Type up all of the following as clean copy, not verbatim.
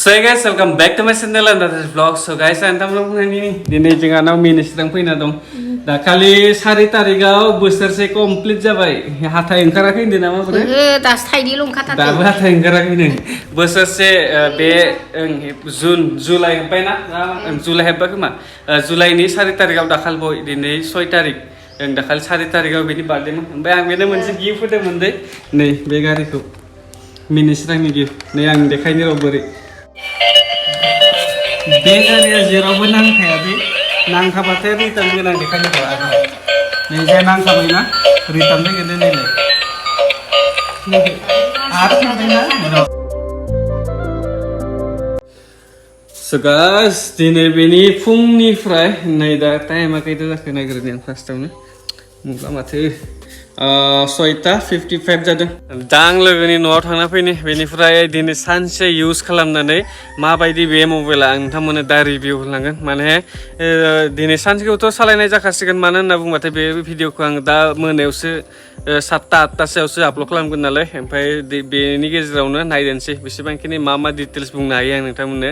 So hey guys, welcome back to my channel and this vlog. So guys, antam ini dini jangan mini sedang fina dong. Dah kali 4 tarikau बोसोरसे complete जाबाय. हाथाय ओंखाराखै होनदों नामा bre? Das थाइदि लंखाथार. दाबो हाथाय ओंखाराखै नो. बोसोरसे बे जुलाइ हाबबाय ना? जुलाइ हाबबाय खोमा. जुलाइनि 4 tarikau दाखाल बय दिनै 6 tarik. दाखालि 4 tarikau बेनि बार्थडे मोन. ओमफ्राय आं बेनो मोनसे गिफ्ट होदोंमोन दे. नै बे गारिखौ मिनि स्रांनि गिफ्ट। नै आं देखायनो र' बोरै बे गारिया जेरावबो नांखाया दे नांखाबाथाय रिटार्न गोनां देखायनो हाया नै जे नांखाबायना रिटार्न जागोन नायलाय आरो थांबायना So guys, दिनै बेनि फुंनिफ्राय नै दा टाइमा खैथा जाखो नायग्रोनि आं फार्स्टआवनो मुगा माथो 6:55 जादों दा आं लोगोनि न'आव थांना फैनि बेनिफ्राय दिनै सानसे इउज खालामनानै माबायदि बे मबाइला आं नोंथांमोननो दा रिभिउ होलांगोन माने दिनै सानसेखौथ' सालायनाय जाखासिगोन मानो होनना बुंबाथाय बे भिडिअखौ आं दा मोनायावसो 7-8टासोआवसो आपल'ड खालामगोन नालाय ओमफ्राय बेनि गेजेरावनो नायदेनसै बेसेबांखिनि मा डिटेल्स बुंनो हायो आं नोंथांमोननो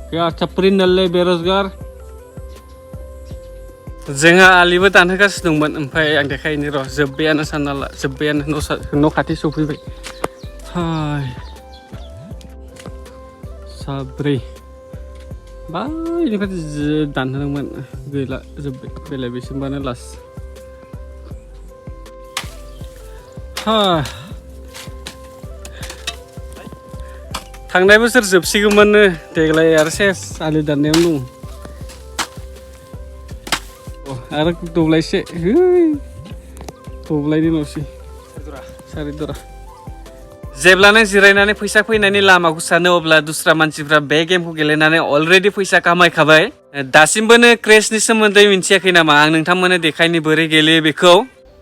क्या चपरी नल्ले बेरोजगार जोंहा आलिबो दानहोगासिनो दंमोन ओमफ्राय आं देखायनो र' जोब्बायानो सानना ला जोब्बायानो न' खाथि सफैबाय हाय साब्रै बायनिफ्राय दानहोदोंमोन गैला जोब्बाय बेलाय बेसिमबानो लास्ट थांनाय बोसोर जोबसिगौमोननो देग्लाय आरो सेस आलि दाननायावनो दं आरो दब्लायसे दब्लायनि ल'सै सारि दरा जेब्लानो जिरायनानै फैसा फैनायनि लामाखौ सानो अब्ला दुसरा मानसिफ्रा बे गेमखौ गेलेनानै अलरेडि फैसा कामायखाबाय दासिमबोनो क्रेशनि सोमोन्दै मिथियाखै नामा आं नोंथांमोननो देखायनो बोरै गेलेयो बेखौ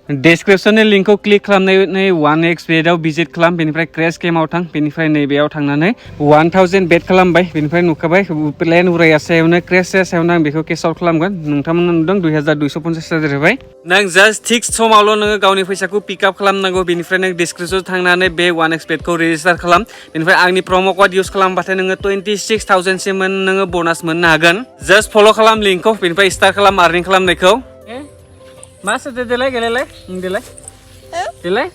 डिसक्रिप्शननि लिंकखौ क्लिक खालामनानै 1x बेटआव भिजिट खालाम बेनिफ्राय क्रेश गेमाव थां बेनिफ्राय नैबेयाव थांनानै 1000 बेट खालामबाय बेनिफ्राय नुखाबाय प्लेन उराया सायावनो क्रेश सायावनो आं बेखौ केस आउट खालामगोन नोंथांमोना नुदों 2250 जाहैबाय नों जास्ट थिक्स समावल' नोङो गावनि फैसाखौ पिकआप खालामनांगौ बेनिफ्राय नों डिसक्रिप्शन थांनानै बे 1x बेटखौ रेजिस्टार खालाम बेनिफ्राय आंनि प्रम' कड इउज खालामबाथाय नोङो 26,000 सिम नोङो बोनास मोननो हागोन जास्ट फल' खालाम लिंकखौ बेनिफ्राय स्टार्ट खालाम आर्निं खालामनायखौ मा सोदो देलाय गेलेलाय देलाय देलाय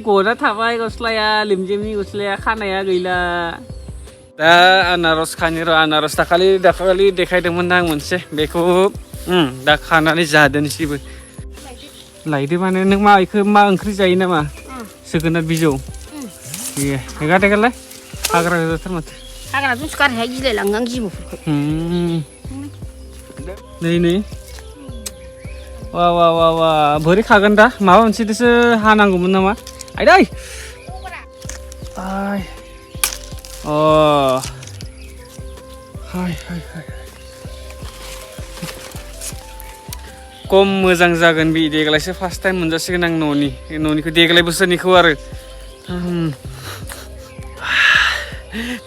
गना थाबाय गस्लाया लिमजिमनि गस्लाया खानाया गैला दा आनारस खानि र' आनारस दाखालि देखायदोंमोन आं मोनसे बेखौ दा खानानै जादोंसैबो लायदो माने नों मा इखौ मा ओंख्रि जायो नामा जोगोनार बिजौ ए हेगा देगालाय हाग्रा गोजाथार माथो हाग्राजों सुखारहाय गिलायलाङो आं जिबौफोरखौ नै वा वा वा वा बोरै खागोन दा माबा मोनसेसो हानांगौमोन नामा आइदै आय हाय खम मोजां जागोन बे देग्लायसो फार्स्ट टाइम मोनजासिगोन आं न'निखौ देग्लाय बोसोरनिखौ आरो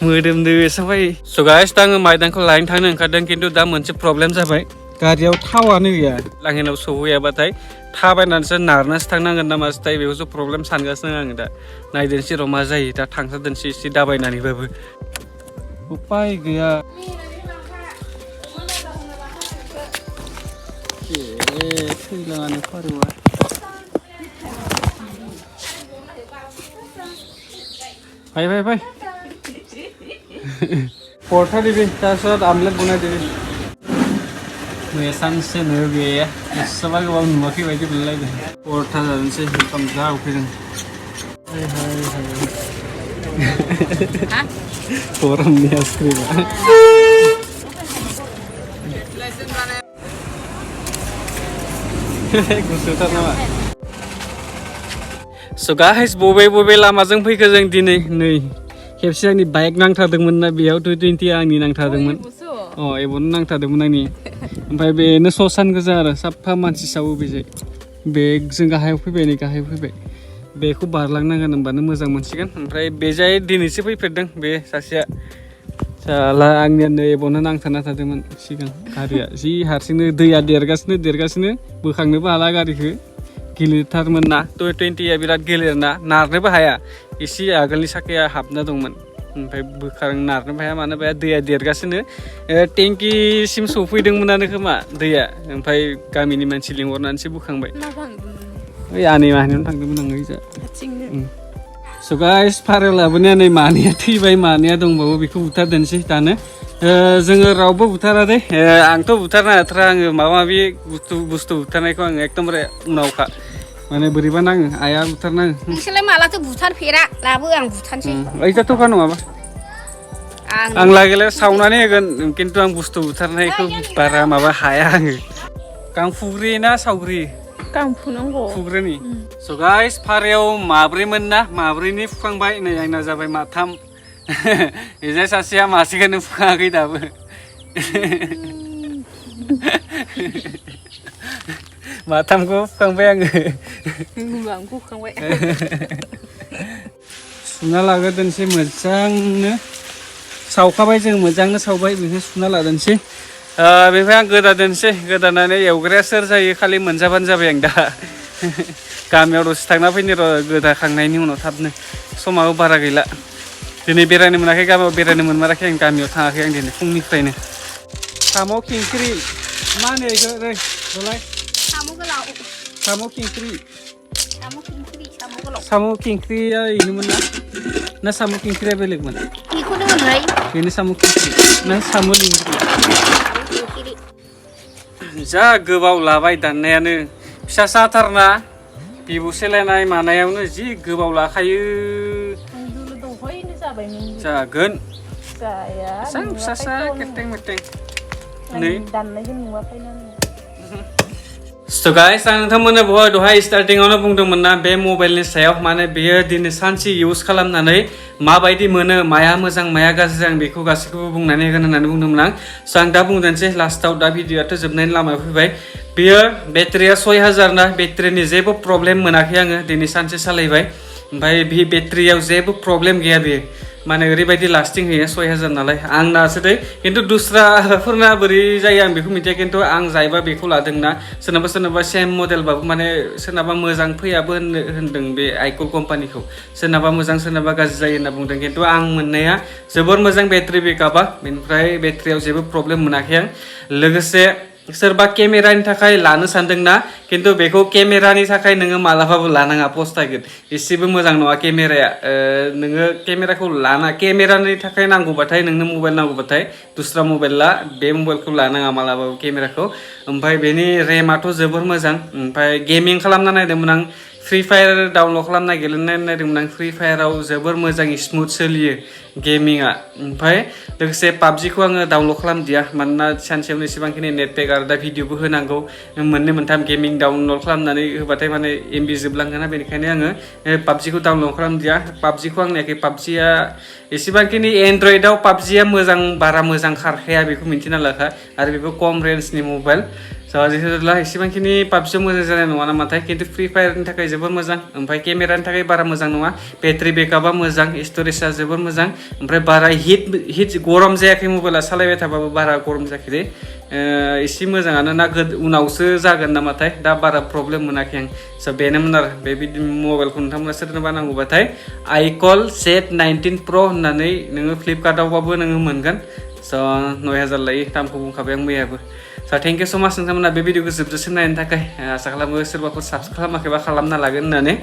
मोदोमदो एसाबाय स' गाइस दा आङो माइदांखौ लायनो थांनो ओंखारदों खिन्थु दा मोनसे प्रब्लेम जाबाय गारियाव थावानो गैया लांगोनाव सौहैयाबाथाय थाबायनानैसो नारनासो थांनांगोन नामासोथाय बेखौसो प्रब्लेम सानगासिनो आङो दा नायदोनसै र' मा जायो दा थांथारदोनसै एसे दाबायनानैबाबो उपाय गैया थैलाङानो फारौआ फाय परथा दिबि তাৰপিছত আমলেট বনাই দিবি मैया सानसे न'आव गैया एसेबां गोबाव नुवाखै बायदि मोनलायदों परथा जानोसै ओंखाम जा उखैदों गरमनि आइसक्रिमा गुसुथार नामा स' गाइस बबे लामाजों फैखो जों दिनै नै खेबसे आंनि बाइक नांथारदोंमोन ना बेयाव 220 आंनि नांथारदोंमोन एबनो नांथारदोंमोन आंनि ओमफ्राय बेनो ससान गोजा आरो साफा मानसि सावो बेजों बेजों गाहायाव फैबाय बेखौ बारलांनांगोन होनबानो मोजां मोनसिगोन ओमफ्राय बेजाय दिनैसो फैफेरदों बे सासेया साला आंनिया नै एबनो नांथारना थादोंमोन सिगां गारिया जि हारसिंनो दैया देरगासिनो बोखांनोबो हाला गारिखौ गिलिरथारमोन ना 20आ बिराद गिलिरना नारनोबो हाया एसे आगोलनि साखाया हाबना दंमोन ओमफ्राय बोखां नारनोबो हाया मानोबा दैया देरगासिनो टेंकिसिम सफैदोंमोनानो खोमा दैया ओमफ्राय गामिनि मानसि लिंहरनानैसो बोखांबाय ओइ आनै माहानियावनो थांदोंमोन आं ओइजा स' गाइस फारौ लाबोनाया नै मानैया थैबाय मानैया दंबावो बेखौ बुथारदोनसै दानो जोङो रावबो बुथारा दे आंथ' बुथारनो हाथारा आङो माबा माबि बुस्थु बुथारनायखौ आङो एकदमबारे उनावखा माने बोरैबा नाङो आइया बुथारनाङो नोंसोरलाय मालाथो बुथारफेरा लाबो आं बुथारनोसै ओइजा थखा नङाबा आं लागैलाय सावनानै होगोन खिन्थु आं बुस्थु बुथारनायखौ बारा माबा हाया आङो गां फुग्रि ना सावग्रि गां फुनांगौ फुग्रिनि स' गाइस फारायाव माब्रैमोन ना माब्रैनि फुखांबाय नै आंना जाबाय माथाम इजा सासेया मासेखौनो फुखाङाखै दाबो माथामखौ फुखांबाय आङो आंखौ फुखांबाय सुना लाग्रोदोनसै मोजांनो सावखाबाय जों मोजांनो सावबाय बेखौ सुना लादोनसै बेनिफ्राय आं गोदादोनसै गोदानानै एवग्राया सोर जायो खालि मोनजाबानो जाबाय आं दा गामियाव दसे थांना फैनो र' गोदाखांनायनि उनाव थाबनो समाबो बारा गैला दिनै बेरायनो मोनाखै गामियाव बेरायनो मोनमाराखै आं गामियाव थाङाखै आं दिनै फुंनिफ्रायनो साम' खिंख्रि मा होनो बेखौ रै रलाय साम' गोलाव साम' खिंख्रि साम' गोलाव साम' खिंख्रिया बेनोमोन ना साम' खिंख्रिया बेलेगमोन बेखौनो होनहाय बेनो साम' खिंख्रि ना साम' लिंग्रि जा गोबाव लाबाय दाननायानो फिसा साथारना बिबु सेलायनाय मानायावनो जि गोबाव लाखायो जागोन फिसा फिसा केटें मेटें नै स' गाइस आं नोंथांमोननो दहाय स्टार्टिंआवनो बुंदोंमोन ना बे मबाइलनि सायाव माने बेयो दिनै सानसे इउज खालामनानै माबायदि मोनो माया मोजां माया गाज्रि आं बेखौ गासैखौबो बुंनानै होगोन होननानै बुंदोंमोन आं स' आं दा बुंदोंसै लास्टाव दा भिडिअ'आथ' जोबनायनि लामायाव फैबाय बेयो बेटारिया 6000 ना बेटारिनि जेबो प्रब्लेम मोनाखै आङो दिनै सानसे सालायबाय ओमफ्राय बे बेटारियाव जेबो प्रब्लेम गैया बेयो माने ओरैबायदि लास्टिं होयो 6000 नालाय आंनासो दे खिन्थु दुस्राफोरना बोरै जायो आं बेखौ मिथिया खिन्थु आं जायबा बेखौ लादोंना सोरनाबा सेम मडेलबाबो माने सोरनाबा मोजां फैयाबो होनदों बे आइकल कम्पानिखौ सोरनाबा मोजां सोरनाबा गाज्रि जायो होनना बुंदों खिन्थु आं मोननाया जोबोर मोजां बेटारि बेकआपा बेनिफ्राय बेटारियाव जेबो प्रब्लेम मोनाखै आं लोगोसे सोरबा केमेरानि थाखाय लानो सानदोंना खिन्थु बेखौ केमेरानि थाखाय नोङो मालाबाबो लानाङा पस्तायगोन एसेबो मोजां नङा केमेराया नोङो केमेराखौ लाना केमेरानि थाखाय नांगौबाथाय नोंनो मबाइल नांगौबाथाय दुसरा मबाइल ला बे मबाइलखौ लानाङा मालाबाबो केमेराखौ ओमफ्राय बेनि रेमाथ' जोबोर मोजां ओमफ्राय गेमिं खालामना नायदोंमोन आं फ्रि फायार डाउनलड खालामना गेलेनाय नायदोंमोन आं फ्रि फायाराव जोबोर मोजां स्मुथ सोलियो गेमिंआ ओमफ्राय लोगोसे पाबजिखौ आङो डाउनलड खालामदिया मानोना सानसेयावनो एसेबांखिनि नेट पेक आरो दा भिडिअबो होनांगौ मोननै मोनथाम गेमिं डाउनलड खालामनानै होबाथाय माने एमबि जोबलाङोना बेनिखायनो आङो पाबजिखौ डाउनलड खालामदिया पाबजिखौ आं नायाखै पाबजिया एसेबांखिनि एन्ड्रइडआव पाबजिया मोजां बारा मोजां खारखाया बेखौ मिन्थिना लाखा आरो बेबो खम रेन्जनि मबाइल जेब्ला एसेबांखिनि पाबजियाव मोजां जानाय नङा नामाथाय खिन्थु फ्रि फायारनि थाखाय जोबोर मोजां ओमफ्राय केमेरानि थाखाय बारा मोजां नङा बेटारि बेकआपा मोजां स्टरेजआ जोबोर मोजां ओमफ्राय बारा हिट गरम जायाखै मबाइला सालायबाय थाबाबो बारा गरम जायाखै एसे मोजाङानो ना उनावसो जागोन नामाथाय दा बारा प्रब्लेम मोनाखै आं स' बेनोमोन आरो बे मबाइलखौ नोंथांमोना सोरनोबा नांगौबाथाय आइकल Z19 Pro होननानै नोङो फ्लिपकार्टआवबाबो नोङो मोनगोन स' 9000 लायो दामखौ बुंखाबाय आं मैयाबो स' थेंक इउ स' माच नोंथांमोना बे भिडिअखौ जोबजासिम नायनो थाखाय आसा खालामो सोरबाफोर साबस्क्राइब खालामाखैबा खालामना लागोन होननानै